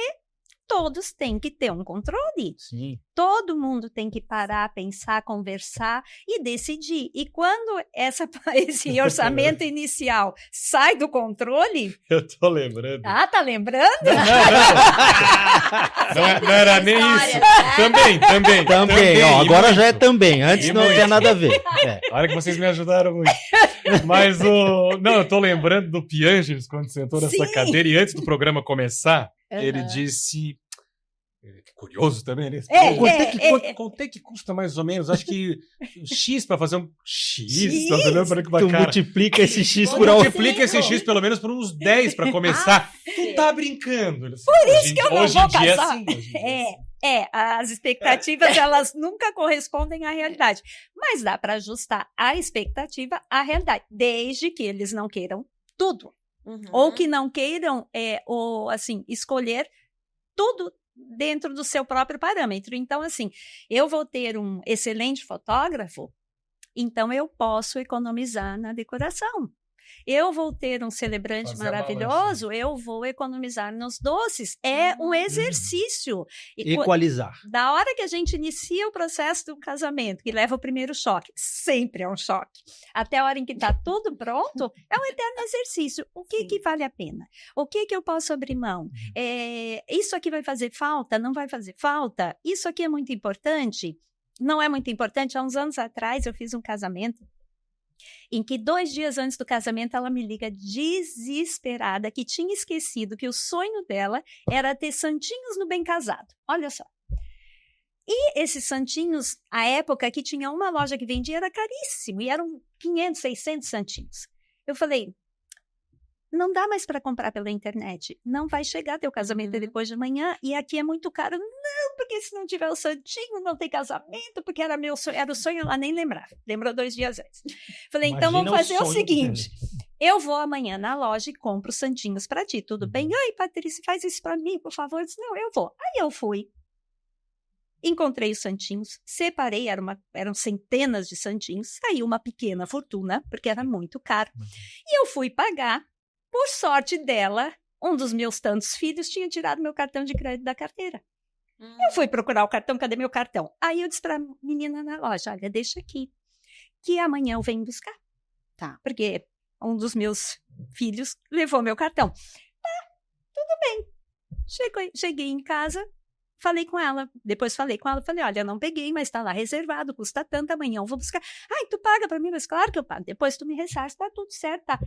todos têm que ter um controle. Sim. Todo mundo tem que parar, pensar, conversar e decidir. E quando esse orçamento inicial sai do controle... Eu tô lembrando. Ah, tá lembrando? Não era nem isso. Também. Também, ó, E agora muito. já é também. Antes E não muito. tinha nada a ver. É. Olha que vocês me ajudaram muito. Mas não, eu tô lembrando do Pianges quando sentou nessa Sim. cadeira e antes do programa começar, ele Aham. disse. Curioso também, né? Quanto é que custa mais ou menos? Acho que X pra fazer um X. Tá olhando pra Tu cara. multiplica esse X Tu por algo. Multiplica esse X pelo menos por uns 10 pra começar. Tu tá brincando. Por isso que eu não vou casar. É assim, hoje em dia é assim. As expectativas, elas nunca correspondem à realidade. Mas dá para ajustar a expectativa à realidade, desde que eles não queiram tudo. Ou que não queiram, escolher tudo dentro do seu próprio parâmetro. Então, assim, eu vou ter um excelente fotógrafo, então eu posso economizar na decoração. Eu vou ter um celebrante Fazer a maravilhoso, eu vou economizar nos doces. É um exercício. E Equalizar. da hora que a gente inicia o processo do casamento, que leva o primeiro choque, sempre é um choque, até a hora em que está tudo pronto, é um eterno exercício. O que vale a pena? O que eu posso abrir mão? Isso aqui vai fazer falta? Não vai fazer falta? Isso aqui é muito importante? Não é muito importante? Há uns anos atrás eu fiz um casamento em que 2 dias antes do casamento ela me liga desesperada que tinha esquecido que o sonho dela era ter santinhos no bem casado. Olha só. E esses santinhos, a época que tinha uma loja que vendia, era caríssimo, e eram 500, 600 santinhos. Eu falei, não dá mais para comprar pela internet, não vai chegar teu casamento depois de amanhã, e aqui é muito caro. Não, porque se não tiver o santinho, não tem casamento, porque era meu sonho, era o sonho, ela nem lembrava, lembrou 2 dias antes. Falei, então vamos fazer o seguinte, eu vou amanhã na loja e compro santinhos para ti, tudo bem? Ai, Patrícia, faz isso para mim, por favor. Eu disse, não, eu vou. Aí eu fui, encontrei os santinhos, separei, eram centenas de santinhos, saiu uma pequena fortuna, porque era muito caro, e eu fui pagar. Por sorte dela, um dos meus tantos filhos tinha tirado meu cartão de crédito da carteira. Eu fui procurar o cartão, cadê meu cartão? Aí eu disse para a menina na loja, olha, deixa aqui, que amanhã eu venho buscar. Tá. Porque um dos meus filhos levou meu cartão. Tá, tudo bem. Cheguei em casa, falei com ela, falei, olha, eu não peguei, mas tá lá reservado, custa tanto, amanhã eu vou buscar. Ai, tu paga para mim? Mas claro que eu pago, depois tu me ressarce, tá tudo certo, tá.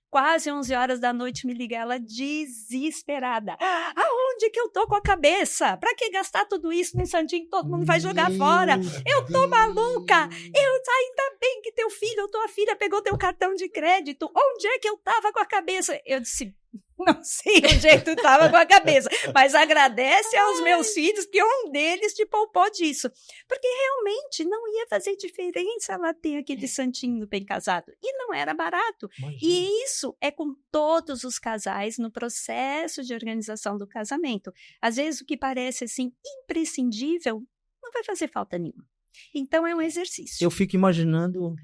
Quase 11 horas da noite me liga ela desesperada. Aonde que eu tô com a cabeça? Pra que gastar tudo isso no santinho? Todo mundo vai jogar fora. Eu tô maluca. Ainda bem que teu filho ou tua filha pegou teu cartão de crédito. Onde é que eu tava com a cabeça? Eu disse, não sei onde é que tu tava com a cabeça, mas agradece aos meus filhos que um deles te poupou disso. Porque realmente não ia fazer diferença ela ter aquele santinho no bem casado. E não era barato. Imagina. E isso é com todos os casais no processo de organização do casamento. Às vezes o que parece assim imprescindível não vai fazer falta nenhuma. Então é um exercício. Eu fico imaginando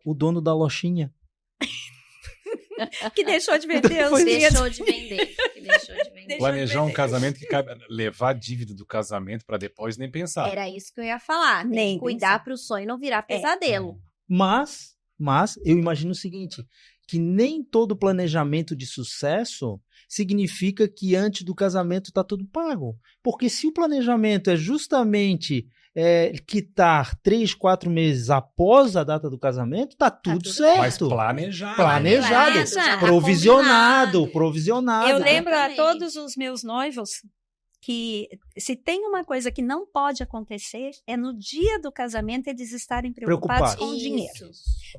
o dono da lojinha. Que deixou de vender os Deixou de vender. Planejar um casamento que cabe levar a dívida do casamento para depois nem pensar. Era isso que eu ia falar. Nem cuidar para o sonho não virar pesadelo. Mas eu imagino o seguinte, que nem todo planejamento de sucesso significa que antes do casamento está tudo pago. Porque se o planejamento é justamente quitar 3, 4 meses após a data do casamento, tá tudo certo. Mas planejado. Provisionado. Eu lembro a todos os meus noivos que se tem uma coisa que não pode acontecer é no dia do casamento eles estarem preocupados com o dinheiro.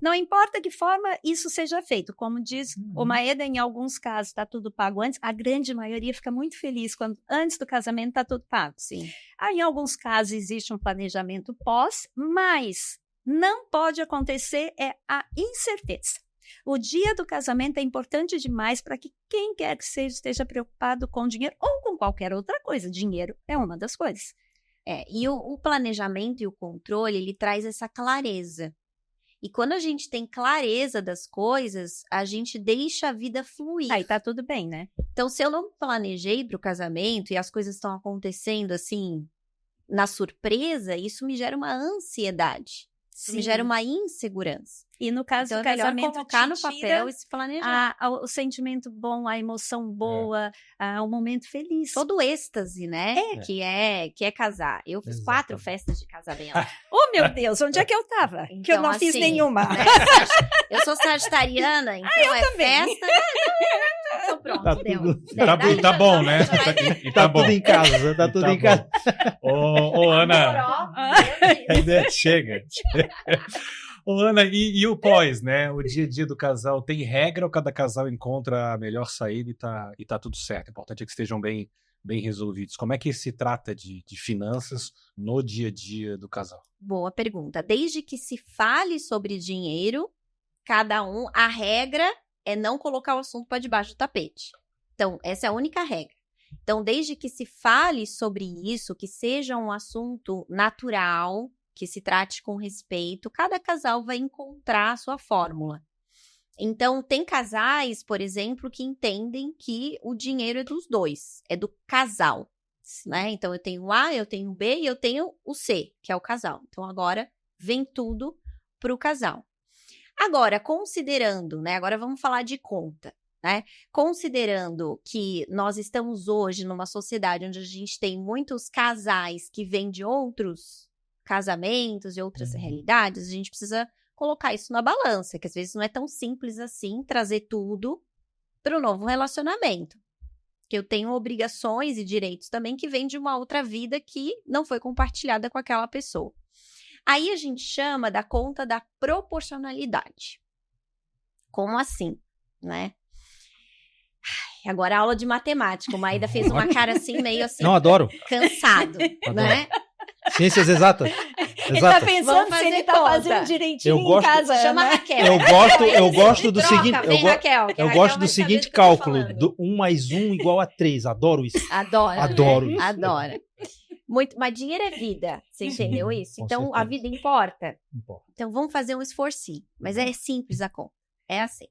Não importa que forma isso seja feito, como diz o Maeda, em alguns casos está tudo pago antes, a grande maioria fica muito feliz quando antes do casamento está tudo pago. Sim. Aí, em alguns casos existe um planejamento pós, mas não pode acontecer a incerteza. O dia do casamento é importante demais para que quem quer que seja esteja preocupado com dinheiro ou com qualquer outra coisa. Dinheiro é uma das coisas. E o planejamento e o controle, ele traz essa clareza. E quando a gente tem clareza das coisas, a gente deixa a vida fluir. Aí tá tudo bem, né? Então, se eu não planejei para o casamento e as coisas estão acontecendo assim, na surpresa, isso me gera uma ansiedade. Isso me gera uma insegurança. E no caso Então, do é melhor casamento, colocar no te tira papel e se planejar. o sentimento bom, a emoção boa, o momento feliz. Todo o êxtase, né? Que é casar. Eu fiz 4 festas de casamento. Oh, meu Deus, onde é que eu tava? Então, que eu não fiz assim, nenhuma. Né? Eu sou sagitariana, então também. festa. Então pronto, Tá deu. tudo- Tá bom, né? E Tá bom. tudo em casa, tá tudo Tá em bom. casa. Ô, Ana, chega. Ô, Ana, e o pós, né? O dia a dia do casal, tem regra ou cada casal encontra a melhor saída e tá tudo certo? O importante é que estejam bem resolvidos. Como é que se trata de finanças no dia a dia do casal? Boa pergunta. Desde que se fale sobre dinheiro, a regra é não colocar o assunto para debaixo do tapete. Então, essa é a única regra. Então, desde que se fale sobre isso, que seja um assunto natural, que se trate com respeito, cada casal vai encontrar a sua fórmula. Então, tem casais, por exemplo, que entendem que o dinheiro é dos dois, é do casal, né? Então, eu tenho o A, eu tenho o B e eu tenho o C, que é o casal. Então, agora vem tudo para o casal. Agora, considerando, né? Agora vamos falar de conta, né? Considerando que nós estamos hoje numa sociedade onde a gente tem muitos casais que vêm de outros casamentos e outras realidades, a gente precisa colocar isso na balança, que às vezes não é tão simples assim trazer tudo para o novo relacionamento. Que eu tenho obrigações e direitos também que vêm de uma outra vida que não foi compartilhada com aquela pessoa. Aí a gente chama da conta da proporcionalidade. Como assim, né? Agora aula de matemática. O Maída fez uma cara assim, meio assim, Não, adoro. cansado, né? Ciências exatas. Ele tá Exatas. pensando Vamos se ele fazer tá conta. fazendo direitinho Eu gosto- em casa. Chama a né? Raquel. Eu gosto do Troca, seguinte. vem, Raquel, que a Eu Raquel gosto vai do saber seguinte do que eu tô cálculo: falando. do 1 mais 1 igual a 3. Adoro isso. Adora. Adoro isso. Adora. Muito, mas dinheiro é vida. Você entendeu isso? com Então, a certeza. vida importa. Importa. Então, vamos fazer um esforcinho. Mas é simples a conta. É assim.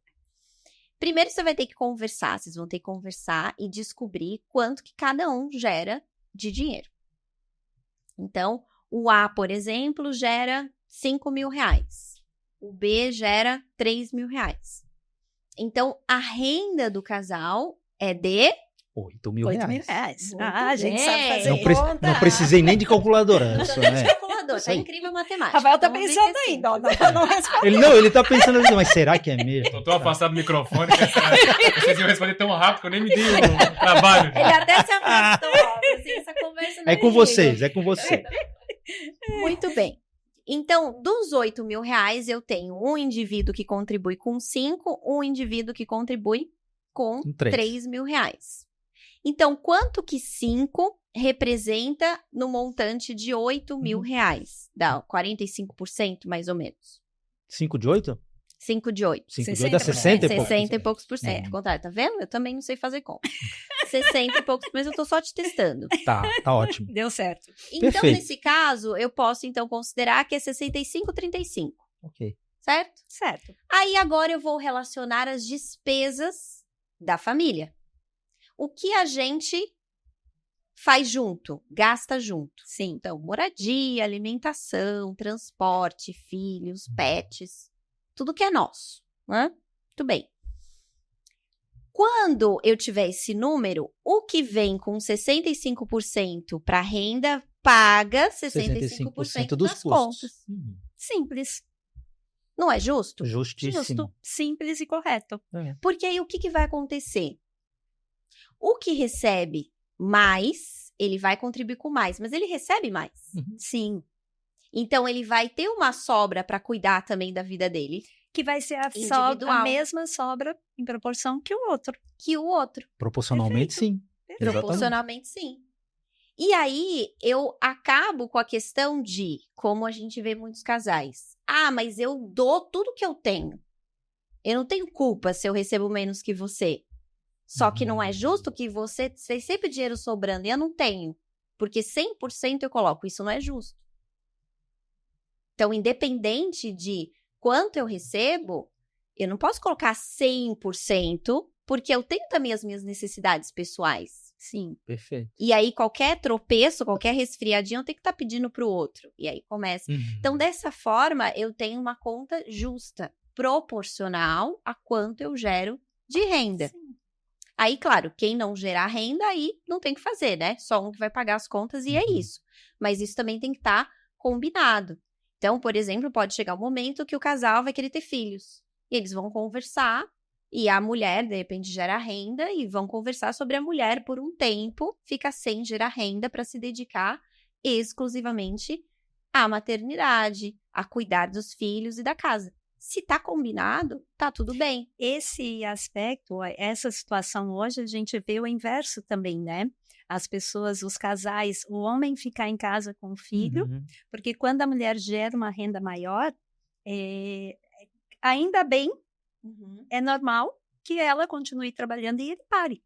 Primeiro, você vai ter que conversar. Vocês vão ter que conversar e descobrir quanto que cada um gera de dinheiro. Então, o A, por exemplo, gera R$5.000. O B gera R$3.000. Então, a renda do casal é de... R$8.000. R$8.000. Muito A gente bem. sabe fazer Não, conta. não precisei nem de calculadora. Isso, Não né? calculador, Isso tá aí. incrível matemática. Rafael tá Então, vamos ver pensando que é ainda, ó, simples. não responder. Ele tá pensando assim, mas será que é mesmo? Eu tô afastado do microfone, vocês iam responder tão rápido que eu nem me dei o trabalho. Ele até se afastou, ó, assim, essa conversa não É com comigo. vocês, é com você. Muito bem. Então, dos R$8.000, eu tenho um indivíduo que contribui com 5, um indivíduo que contribui com Com três. R$3.000. Então, quanto que 5 representa no montante de R$8.000? Dá 45%, mais ou menos. 5 de 8? 5 de 8. 5 de 8 dá 60 e pouco. 60 e poucos por cento. É. Contrário, tá vendo? Eu também não sei fazer conta. 60 e poucos, mas eu tô só te testando. Tá ótimo. Deu certo. Então, Perfeito. nesse caso, eu posso, então, considerar que é 65-35, Ok. certo? Certo. Aí, agora, eu vou relacionar as despesas da família. O que a gente faz junto, gasta junto. Sim. Então, moradia, alimentação, transporte, filhos, pets, tudo que é nosso, né? Muito bem. Quando eu tiver esse número, o que vem com 65% para renda paga 65% dos das custos. contas. Simples. Não é justo? Justíssimo. Justo, simples e correto. Porque aí o que vai acontecer? O que recebe mais, ele vai contribuir com mais, mas ele recebe mais. Sim. Então, ele vai ter uma sobra para cuidar também da vida dele, Que vai ser a Individual. mesma sobra em proporção que o outro. que o outro. Proporcionalmente, sim. Exatamente. Proporcionalmente, sim. E aí, eu acabo com a questão de, como a gente vê muitos casais, mas eu dou tudo que eu tenho. Eu não tenho culpa se eu recebo menos que você. Só que não é justo que você tem sempre dinheiro sobrando e eu não tenho. Porque 100% eu coloco. Isso não é justo. Então, independente de quanto eu recebo, eu não posso colocar 100%, porque eu tenho também as minhas necessidades pessoais. Sim. Perfeito. E aí, qualquer tropeço, qualquer resfriadinho, eu tenho que estar pedindo para o outro. E aí começa. Então, dessa forma, eu tenho uma conta justa, proporcional a quanto eu gero de renda. Sim. Aí, claro, quem não gerar renda, aí não tem o que fazer, né? Só um que vai pagar as contas e é isso. Mas isso também tem que estar combinado. Então, por exemplo, pode chegar um momento que o casal vai querer ter filhos. E eles vão conversar, e a mulher, de repente, gera renda, e vão conversar sobre a mulher por um tempo, fica sem gerar renda para se dedicar exclusivamente à maternidade, a cuidar dos filhos e da casa. Se tá combinado, tá tudo bem. Esse aspecto, essa situação hoje, a gente vê o inverso também, né? As pessoas, os casais, o homem ficar em casa com o filho, porque quando a mulher gera uma renda maior, ainda bem, é normal que ela continue trabalhando e ele pare.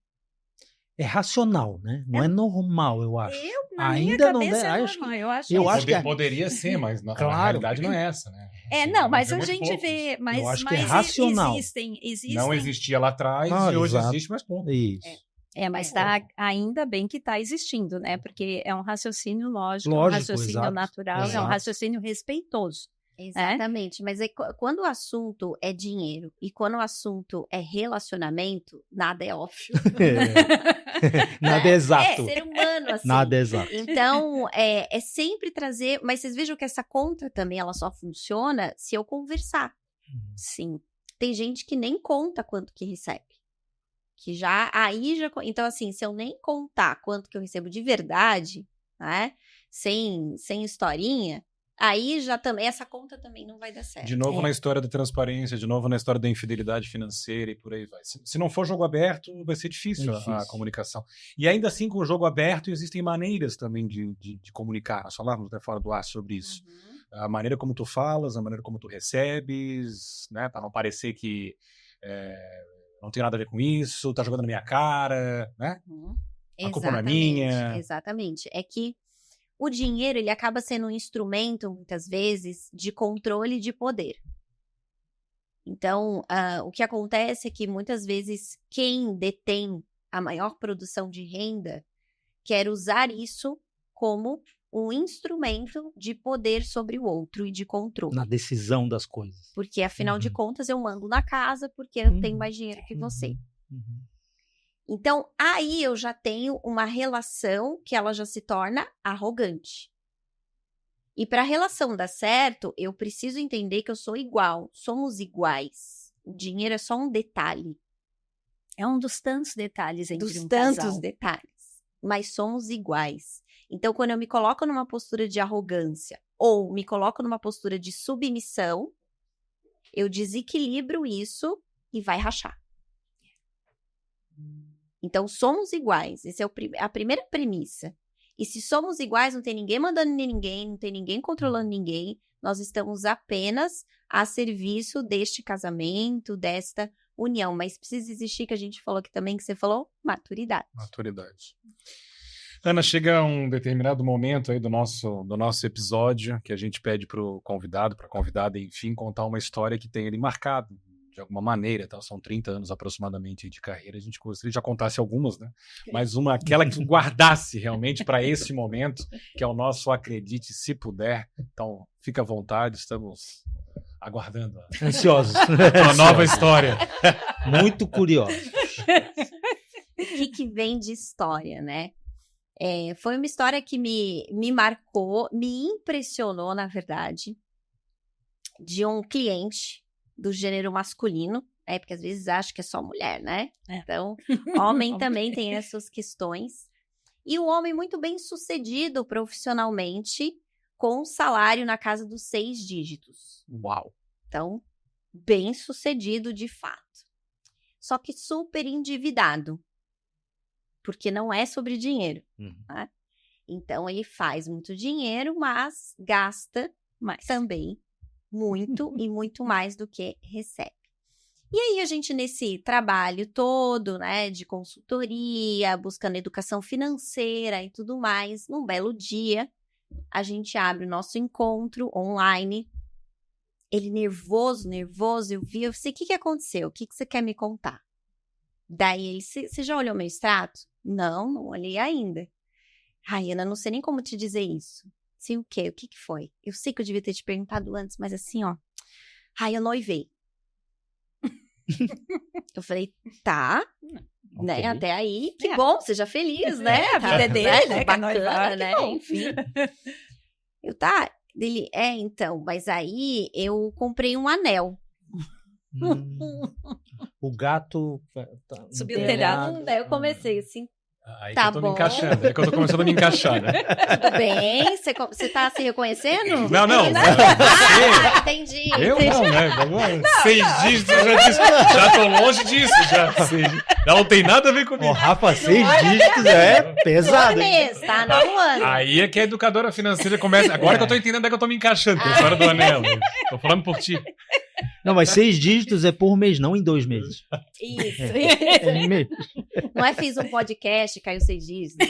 É racional, né? Não é normal, eu acho. Na Ainda minha cabeça não é acho normal. eu acho que Poderia ser, mas na Claro. realidade não é essa, né? Não, mas vê a muito gente pouco vê, isso. mas, Eu acho que é mas racional. existem. Não existia lá atrás e hoje exato. existe, mas pouco. Isso. Mas ainda bem que está existindo, né? Porque é um raciocínio lógico, é um Lógico, raciocínio exato, natural, é um exato. raciocínio respeitoso. Exatamente, mas aí, quando o assunto é dinheiro e quando o assunto é relacionamento, nada é óbvio. Nada é exato. É ser humano, assim. Nada é exato. Então, é sempre trazer... Mas vocês vejam que essa conta também, ela só funciona se eu conversar. Sim. Tem gente que nem conta quanto que recebe. Então, assim, se eu nem contar quanto que eu recebo de verdade, né? Sem historinha... Aí já também, essa conta também não vai dar certo. De novo na história da transparência, de novo na história da infidelidade financeira e por aí vai. Se não for jogo aberto, vai ser difícil a comunicação. E ainda assim, com o jogo aberto, existem maneiras também de comunicar. Nós falávamos até fora do ar sobre isso. A maneira como tu falas, a maneira como tu recebes, né? Para não parecer que não tem nada a ver com isso, tá jogando na minha cara, né? A culpa não é minha. Exatamente. É que o dinheiro, ele acaba sendo um instrumento, muitas vezes, de controle de poder. Então, o que acontece é que, muitas vezes, quem detém a maior produção de renda quer usar isso como um instrumento de poder sobre o outro e de controle. Na decisão das coisas. Porque, afinal de contas, eu mando na casa porque eu tenho mais dinheiro que você. Então, aí eu já tenho uma relação que ela já se torna arrogante. E para a relação dar certo, eu preciso entender que eu sou igual, somos iguais. O dinheiro é só um detalhe. É um dos tantos detalhes entre Dos um tantos casal. detalhes. Mas somos iguais. Então, quando eu me coloco numa postura de arrogância ou me coloco numa postura de submissão, eu desequilibro isso e vai rachar. Então, somos iguais. Essa é a primeira premissa. E se somos iguais, não tem ninguém mandando em ninguém, não tem ninguém controlando ninguém. Nós estamos apenas a serviço deste casamento, desta união. Mas precisa existir, que a gente falou aqui também, que você falou, maturidade. Maturidade. Ana, chega um determinado momento aí do nosso episódio que a gente pede para o convidado, para a convidada, enfim, contar uma história que tenha ele marcado de alguma maneira, tá? São 30 anos aproximadamente de carreira, a gente gostaria de já contasse algumas, né? Mas aquela que guardasse realmente para esse momento, que é o nosso Acredite Se Puder. Então, fica à vontade, estamos aguardando Ansiosos. a nova história. Muito curiosos. O que vem de história, né? Foi uma história que me marcou, me impressionou, na verdade, de um cliente do gênero masculino, porque às vezes acho que é só mulher, né? Então, homem também tem essas questões. E um homem muito bem sucedido profissionalmente, com um salário na casa dos 6 dígitos. Uau! Então, bem sucedido de fato. Só que super endividado. Porque não é sobre dinheiro. Né? Então, ele faz muito dinheiro, mas gasta também muito e muito mais do que recebe. E aí a gente nesse trabalho todo, né, de consultoria, buscando educação financeira e tudo mais, num belo dia, a gente abre o nosso encontro online. Ele nervoso, eu vi, eu sei, o que aconteceu? O que você quer me contar? Daí ele, você já olhou meu extrato? Não olhei ainda. Ai, Ana, não sei nem como te dizer isso. Sim, o quê? O que foi? Eu sei que eu devia ter te perguntado antes, mas assim, ó. Ai, eu noivei. Eu falei, tá, né? Ok. Até aí, que bom, seja feliz, né? A vida é dele, né? Bacana, Noivar, né? bom. Enfim. Eu, tá, dele, então, mas aí eu comprei um anel. O gato Subiu no no telhado. Daí eu comecei assim, Aí Tá que eu tô bom. me encaixando. Aí que eu tô começando a me encaixar, né? tudo bem? Você tá se reconhecendo? Não, não. Ah, entendi. Eu entendi. não, né? Vamos lá. 6 dígitos, eu já disse. Já tô longe disso, já. Não tem nada a ver Ó, comigo. Rafa, 6 dígitos é pesado, No hein? mês, tá? Não no ano. Aí é que a educadora financeira começa. Agora que eu tô entendendo, é que eu tô me encaixando. Tem a história do anel. Tô falando por ti. Não, mas 6 dígitos é por mês, não em 2 meses. Isso. É em mês. Não é fiz um podcast, caiu 6 dias. Né?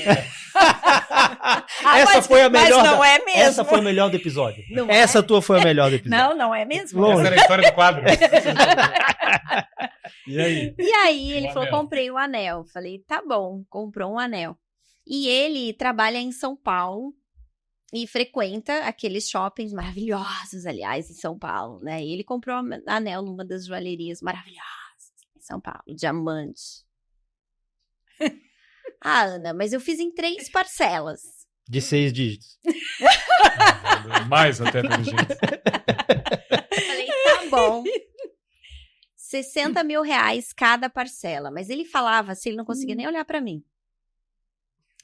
Essa foi a melhor. Mas não é mesmo. Essa foi a melhor do episódio. Não Essa é? tua foi a melhor do episódio. Não é mesmo. Longe. Essa era a história do quadro. E aí? E aí ele O falou, anel. comprei o anel. Falei, tá bom, comprou um anel. E ele trabalha em São Paulo e frequenta aqueles shoppings maravilhosos, aliás, em São Paulo, né? E ele comprou um anel numa das joalherias maravilhosas em São Paulo, diamante. Ah, Ana, mas eu fiz em 3 parcelas. De 6 dígitos. Mais até pelo jeito. Falei, tá bom. 60 mil reais cada parcela. Mas ele falava assim, ele não conseguia nem olhar pra mim.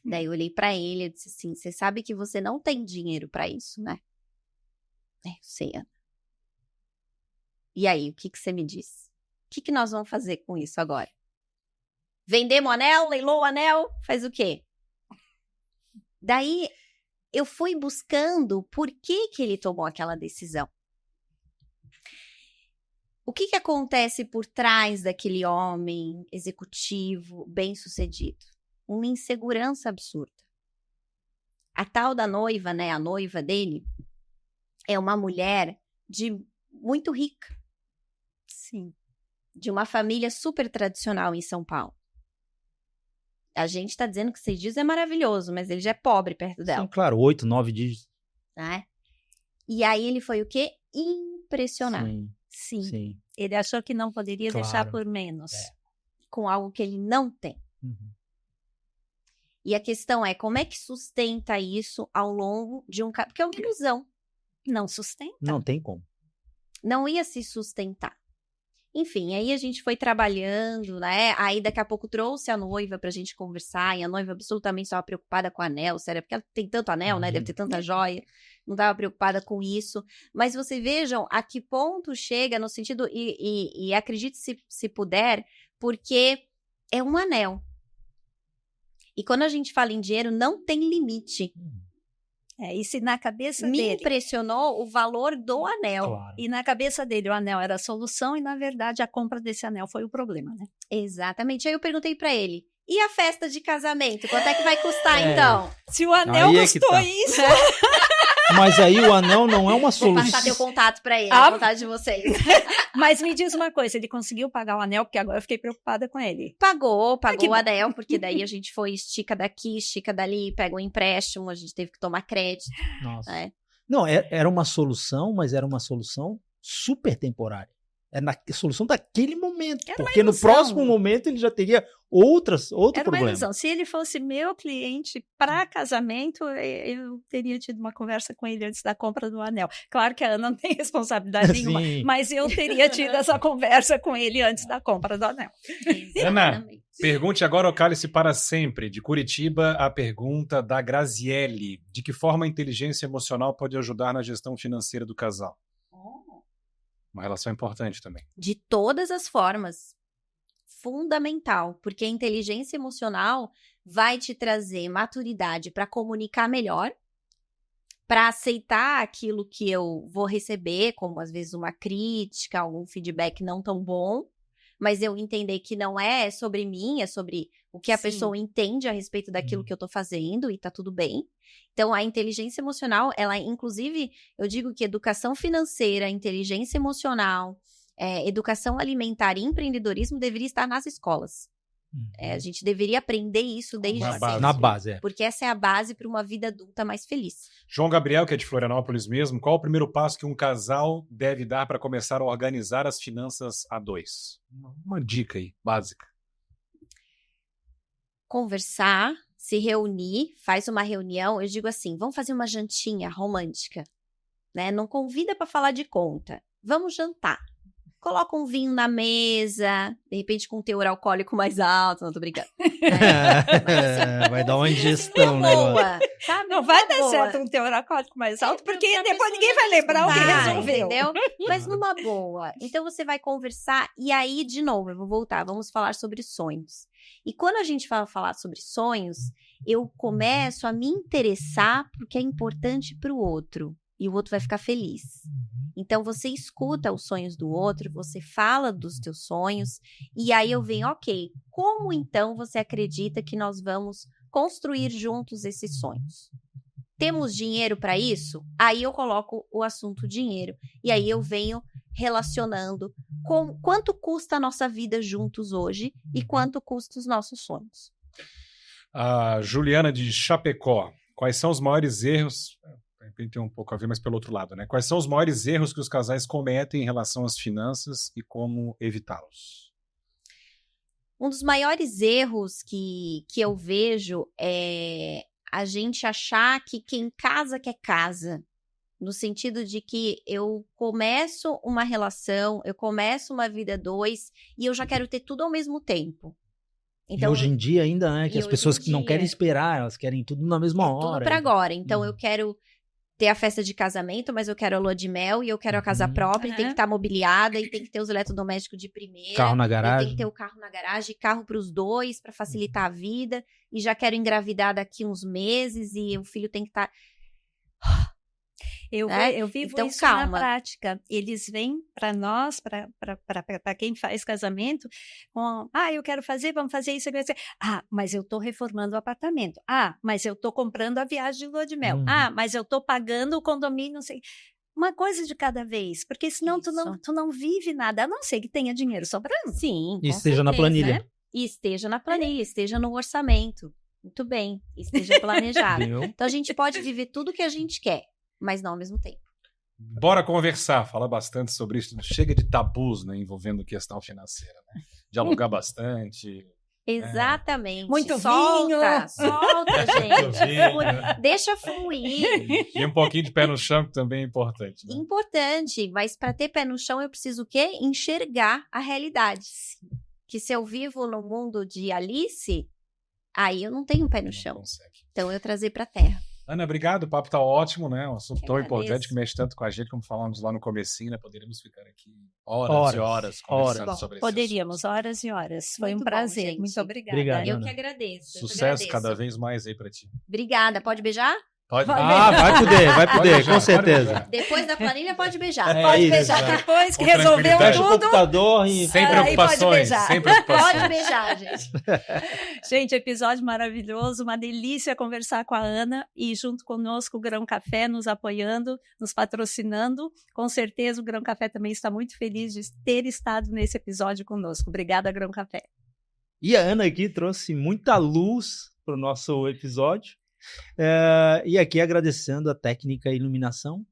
Daí eu olhei pra ele e disse assim, você sabe que você não tem dinheiro pra isso, né? Eu sei, Ana. E aí, o que você me diz? O que nós vamos fazer com isso agora? Vendemos o anel, leilou o anel, faz o quê? Daí eu fui buscando por que ele tomou aquela decisão. O que acontece por trás daquele homem executivo bem-sucedido? Uma insegurança absurda. A tal da noiva, né? A noiva dele é uma mulher muito rica. Sim. De uma família super tradicional em São Paulo. A gente tá dizendo que 6 dígitos é maravilhoso, mas ele já é pobre perto dela. Sim, claro, 8, 9 dígitos. Né? E aí ele foi o quê? Impressionar. Sim. Sim. Ele achou que não poderia Claro. deixar por menos. Com algo que ele não tem. Uhum. E a questão é, como é que sustenta isso ao longo de um... Porque é uma ilusão. Não sustenta. Não tem como. Não ia se sustentar. Enfim, aí a gente foi trabalhando, né? Aí daqui a pouco trouxe a noiva pra gente conversar, e a noiva absolutamente estava preocupada com o anel, sério, porque ela tem tanto anel, né? Deve ter tanta joia, não estava preocupada com isso. Mas vocês vejam a que ponto chega no sentido, e acredite se puder, porque é um anel. E quando a gente fala em dinheiro, não tem limite. E se na cabeça Me dele... impressionou o valor do anel. Claro. E na cabeça dele o anel era a solução e, na verdade, a compra desse anel foi o problema, né? Exatamente. Aí eu perguntei pra ele, e a festa de casamento? Quanto é que vai custar, É. então? Se o anel Aí é que custou tá. isso... Mas aí o anel não é uma Vou solução. passar teu contato pra ele, Ah. o contato de vocês. Mas me diz uma coisa, ele conseguiu pagar o anel? Porque agora eu fiquei preocupada com ele. Pagou que o bom. anel, porque daí a gente foi estica daqui, estica dali, pega um empréstimo, a gente teve que tomar crédito. Nossa. É. Não, era uma solução, mas era uma solução super temporária. É na solução daquele momento. Era uma Porque no ilusão. próximo momento ele já teria outro Era uma problema. ilusão. Se ele fosse meu cliente para casamento, eu teria tido uma conversa com ele antes da compra do anel. Claro que a Ana não tem responsabilidade nenhuma, Sim. mas eu teria tido essa conversa com ele antes da compra do anel. Ana, Exatamente. pergunte agora ao Cálice para sempre. De Curitiba, a pergunta da Graziele. De que forma a inteligência emocional pode ajudar na gestão financeira do casal? Uma relação importante também. De todas as formas. Fundamental, porque a inteligência emocional vai te trazer maturidade para comunicar melhor, para aceitar aquilo que eu vou receber, como às vezes uma crítica, algum feedback não tão bom, mas eu entender que não é sobre mim, é sobre o que a Sim. pessoa entende a respeito daquilo que eu tô fazendo e tá tudo bem. Então, a inteligência emocional, ela, inclusive, eu digo que educação financeira, inteligência emocional, educação alimentar e empreendedorismo deveria estar nas escolas. A gente deveria aprender isso desde Na cedo. base. Na base, Porque essa é a base para uma vida adulta mais feliz. João Gabriel, que é de Florianópolis mesmo, qual o primeiro passo que um casal deve dar para começar a organizar as finanças a dois? Uma dica aí, básica. Conversar, se reunir, faz uma reunião. Eu digo assim, vamos fazer uma jantinha romântica, né? Não convida para falar de conta. Vamos jantar. Coloca um vinho na mesa, de repente com um teor alcoólico mais alto, não tô brincando. Vai dar uma ingestão, né? Boa, sabe? Não vai Numa dar boa. certo um teor alcoólico mais alto, porque a depois pessoa ninguém vai lembrar o que Tá, resolveu. entendeu? Mas numa boa. Então você vai conversar e aí, de novo, eu vou voltar, vamos falar sobre sonhos. E quando a gente fala falar sobre sonhos, eu começo a me interessar porque é importante para o outro. E o outro vai ficar feliz. Então, você escuta os sonhos do outro, você fala dos teus sonhos, e aí eu venho, ok, como então você acredita que nós vamos construir juntos esses sonhos? Temos dinheiro para isso? Aí eu coloco o assunto dinheiro, e aí eu venho relacionando com quanto custa a nossa vida juntos hoje e quanto custa os nossos sonhos. A Juliana de Chapecó, quais são os maiores erros... Tem um pouco a ver, mas pelo outro lado, né? Quais são os maiores erros que os casais cometem em relação às finanças e como evitá-los? Um dos maiores erros que eu vejo é a gente achar que quem casa quer casa. No sentido de que eu começo uma relação, eu começo uma vida dois e eu já quero ter tudo ao mesmo tempo. Então, e hoje em dia ainda, né? Que as pessoas que não querem esperar, elas querem tudo na mesma hora. Tudo para agora. Então, eu quero ter a festa de casamento, mas eu quero a lua de mel e eu quero a casa própria, e tem que estar mobiliada, e tem que ter os eletrodomésticos de primeira. Carro na garagem. Tem que ter o carro na garagem, carro para os dois, para facilitar a vida. E já quero engravidar daqui uns meses, e o filho tem que estar... Eu vivo então, isso calma. na prática. Eles vêm para nós, para quem faz casamento, com, eu quero fazer, vamos fazer isso. Mas eu estou reformando o apartamento. Mas eu estou comprando a viagem de lua de mel. Mas eu estou pagando o condomínio, não sei. Uma coisa de cada vez, porque senão tu não vive nada, a não ser que tenha dinheiro sobrando. Sim, e esteja na planilha. Né? E esteja na planilha, esteja no orçamento. Muito bem, esteja planejado. Então, a gente pode viver tudo que a gente quer, mas não ao mesmo tempo. Bora conversar, falar bastante sobre isso. Chega de tabus, né, envolvendo questão financeira, né? Dialogar bastante. Exatamente. Muito solta, vinho. Solta, gente. Vinho. Deixa fluir. E um pouquinho de pé no chão, que também é importante. Né? Importante, mas para ter pé no chão eu preciso o quê? Enxergar a realidade. Que se eu vivo no mundo de Alice, aí eu não tenho pé no chão. Consegue. Então eu trazer para a terra. Ana, obrigado, o papo tá ótimo, né? Um assunto tão agradeço. importante que mexe tanto com a gente, como falamos lá no comecinho, né? Poderíamos ficar aqui horas e horas conversando sobre isso. Poderíamos, horas e horas. Foi Muito um prazer. bom, gente. Muito obrigada. Obrigado, Eu Ana. que agradeço. Sucesso cada vez mais aí pra ti. Obrigada. Pode beijar? Pode. Vai poder, beijar, com certeza. beijar. Depois da planilha pode beijar. Pode isso, Beijar né? depois que Com resolveu tranquilidade. Fecha o tudo. computador e... Sem Aí pode preocupações, beijar. sem preocupações. Pode beijar, gente. Gente, episódio maravilhoso, uma delícia conversar com a Ana e junto conosco o Grão Café nos apoiando, nos patrocinando. Com certeza o Grão Café também está muito feliz de ter estado nesse episódio conosco. Obrigada, Grão Café. E a Ana aqui trouxe muita luz para o nosso episódio. E aqui agradecendo a técnica iluminação.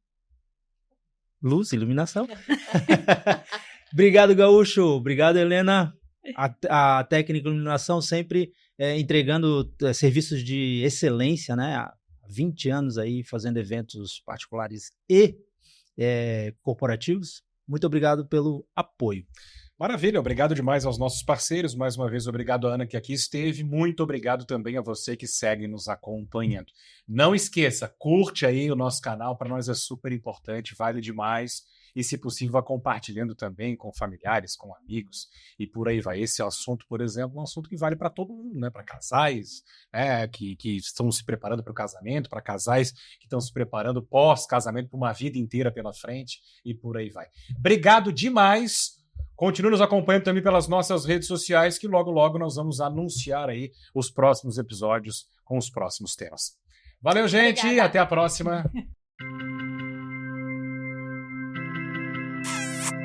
Luz, iluminação. Obrigado, Gaúcho. Obrigado, Helena. A técnica iluminação sempre entregando serviços de excelência, né? Há 20 anos aí fazendo eventos particulares e corporativos. Muito obrigado pelo apoio. Maravilha, obrigado demais aos nossos parceiros, mais uma vez obrigado a Ana que aqui esteve, muito obrigado também a você que segue nos acompanhando. Não esqueça, curte aí o nosso canal, para nós é super importante, vale demais, e se possível vá compartilhando também com familiares, com amigos, e por aí vai. Esse assunto, por exemplo, é um assunto que vale para todo mundo, né? Para casais que estão se preparando para o casamento, para casais que estão se preparando pós-casamento, para uma vida inteira pela frente, e por aí vai. Obrigado demais. Continue nos acompanhando também pelas nossas redes sociais, que logo, logo nós vamos anunciar aí os próximos episódios com os próximos temas. Valeu, gente. Obrigada. Até a próxima.